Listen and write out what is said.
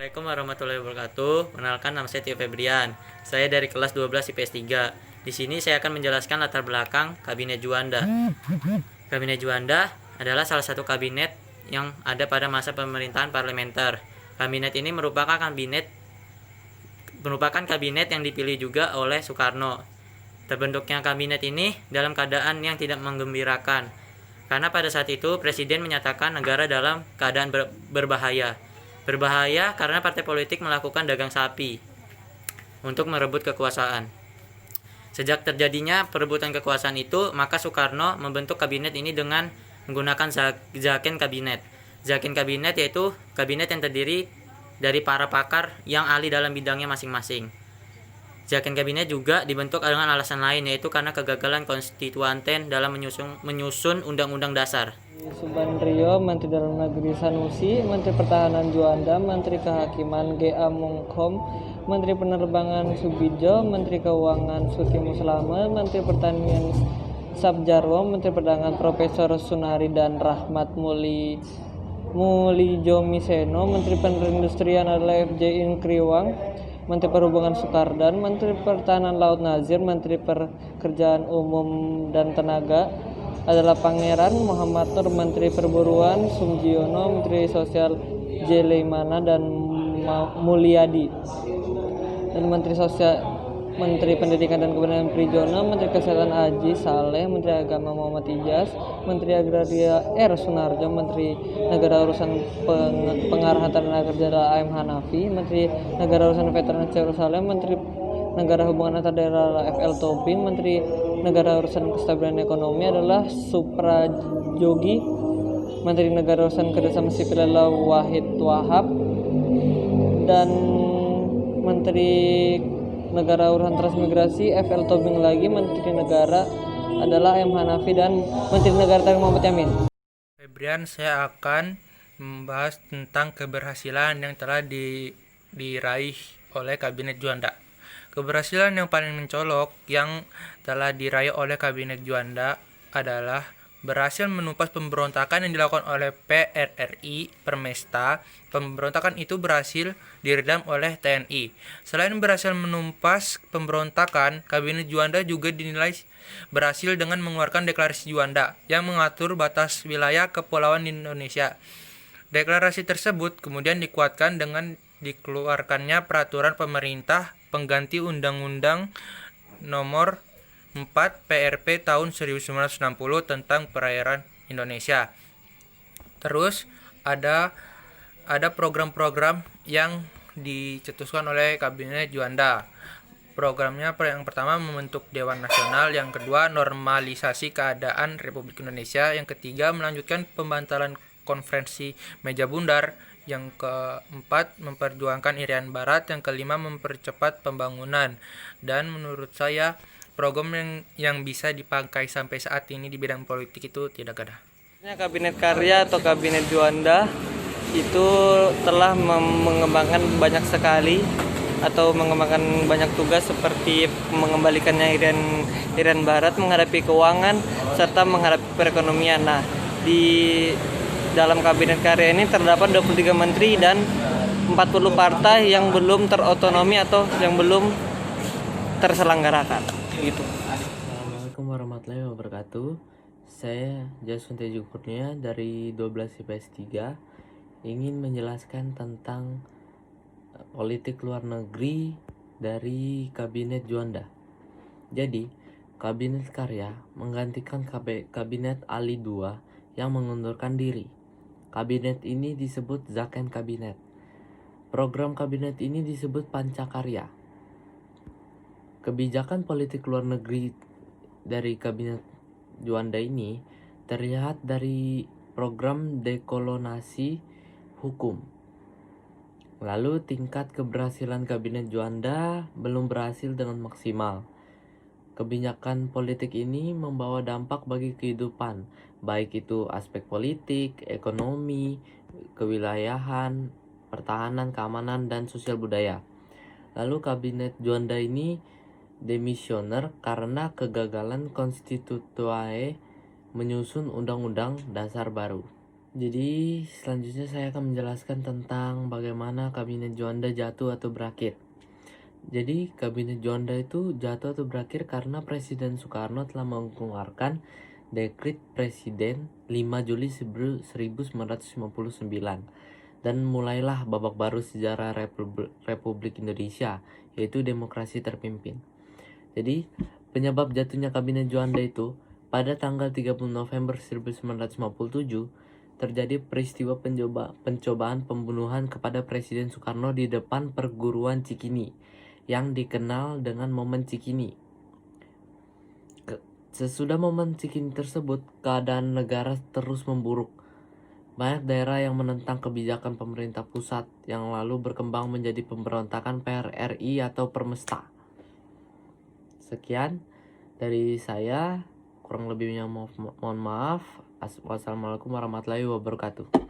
Assalamualaikum warahmatullahi wabarakatuh. Perkenalkan, nama saya Tio Febrian. Saya dari kelas 12 IPS 3. Di sini saya akan menjelaskan latar belakang Kabinet Juanda. Kabinet Juanda adalah salah satu kabinet yang ada pada masa pemerintahan parlementer. Kabinet ini merupakan kabinet yang dipilih juga oleh Soekarno. Terbentuknya kabinet ini dalam keadaan yang tidak menggembirakan, karena pada saat itu Presiden menyatakan negara dalam keadaan berbahaya. Berbahaya karena partai politik melakukan dagang sapi untuk merebut kekuasaan. Sejak terjadinya perebutan kekuasaan itu, maka Soekarno membentuk kabinet ini dengan menggunakan Zaken Kabinet. Zaken Kabinet yaitu kabinet yang terdiri dari para pakar yang ahli dalam bidangnya masing-masing. Zaken Kabinet juga dibentuk dengan alasan lain, yaitu karena kegagalan konstituanten dalam menyusun Undang-Undang Dasar. Subandrio, Menteri Dalam Negeri Sanusi, Menteri Pertahanan Juanda, Menteri Kehakiman G.A. Mungkom, Menteri Penerbangan Subidjo, Menteri Keuangan Suti Muslama, Menteri Pertanian Sabjarwo, Menteri Perdagangan Profesor Sunari dan Rahmat Mulijomiseno, Menteri Perindustrian adalah F.J. Inkriwang, Menteri Perhubungan Soekardan, Menteri Pertahanan Laut Nazir, Menteri Pekerjaan Umum dan Tenaga adalah Pangeran Muhammad Nur, Menteri Perburuan Sumjiono, Menteri Sosial J. Leimana dan Mulyadi, dan Menteri Pendidikan dan Kebudayaan Prijono, Menteri Kesehatan Haji Saleh, Menteri Agama Muhammad Ijaz, Menteri Agraria R. Sunarjo, Menteri Negara Urusan Pengarahan Tenaga Kerja adalah A.M. Hanafi, Menteri Negara Urusan Veteran Yerusalem, Menteri Negara Hubungan Antar Daerah F.L. Tobing, Menteri Negara Urusan Kestabilan Ekonomi adalah Suprajogi, Menteri Negara Urusan Kerjasama Sipil adalah Wahid Wahab, dan Menteri Negara Urusan Transmigrasi F.L. Tobing lagi. Menteri Negara adalah A.M. Hanafi dan Menteri Negara Tarik Muhammad Yamin. Febrian, saya akan membahas tentang keberhasilan yang telah diraih oleh Kabinet Juanda. Keberhasilan yang paling mencolok yang telah diraih oleh Kabinet Juanda adalah berhasil menumpas pemberontakan yang dilakukan oleh PRRI Permesta. Pemberontakan itu berhasil diredam oleh TNI. Selain berhasil menumpas pemberontakan, Kabinet Juanda juga dinilai berhasil dengan mengeluarkan Deklarasi Juanda yang mengatur batas wilayah kepulauan di Indonesia. Deklarasi tersebut kemudian dikuatkan dengan dikeluarkannya peraturan pemerintah pengganti Undang-Undang Nomor 4 PRP tahun 1960 tentang perairan Indonesia. Terus ada program-program yang dicetuskan oleh Kabinet Juanda. Programnya yang pertama membentuk Dewan Nasional, yang kedua normalisasi keadaan Republik Indonesia, yang ketiga melanjutkan pembantalan konferensi meja bundar, yang keempat memperjuangkan Irian Barat, yang kelima mempercepat pembangunan. Dan menurut saya program yang bisa dipakai sampai saat ini di bidang politik itu tidak ada. Kabinet Karya atau Kabinet Juanda itu telah mengembangkan banyak sekali atau mengembangkan banyak tugas seperti mengembalikannya Irian Barat, menghadapi keuangan serta menghadapi perekonomian. Nah, di dalam Kabinet Karya ini terdapat 23 menteri dan 40 partai yang belum terotonomi atau yang belum terselenggarakan gitu. Assalamualaikum warahmatullahi wabarakatuh. Saya Jason Tejo Kurnia dari 12 IPS 3 ingin menjelaskan tentang politik luar negeri dari Kabinet Juanda. Jadi, Kabinet Karya menggantikan Kabinet Ali II yang mengundurkan diri. Kabinet ini disebut Zaken Kabinet. Program kabinet ini disebut Pancakarya. Kebijakan politik luar negeri dari Kabinet Juanda ini terlihat dari program dekolonasi hukum. Lalu tingkat keberhasilan Kabinet Juanda belum berhasil dengan maksimal. Kebijakan politik ini membawa dampak bagi kehidupan, baik itu aspek politik, ekonomi, kewilayahan, pertahanan, keamanan, dan sosial budaya. Lalu Kabinet Juanda ini demisioner karena kegagalan konstitutuae menyusun undang-undang dasar baru. Jadi selanjutnya saya akan menjelaskan tentang bagaimana Kabinet Juanda jatuh atau berakhir. Jadi Kabinet Juanda itu jatuh atau berakhir karena Presiden Soekarno telah mengeluarkan Dekret Presiden 5 Juli 1959 dan mulailah babak baru sejarah Republik Indonesia, yaitu demokrasi terpimpin. Jadi penyebab jatuhnya Kabinet Juanda itu pada tanggal 30 November 1957 terjadi peristiwa pencobaan pembunuhan kepada Presiden Soekarno di depan perguruan Cikini yang dikenal dengan Momen Cikini. Sesudah Momen Cikini tersebut, keadaan negara terus memburuk. Banyak daerah yang menentang kebijakan pemerintah pusat yang lalu berkembang menjadi pemberontakan PRRI atau Permesta. Sekian dari saya, kurang lebihnya mohon maaf. Wassalamualaikum warahmatullahi wabarakatuh.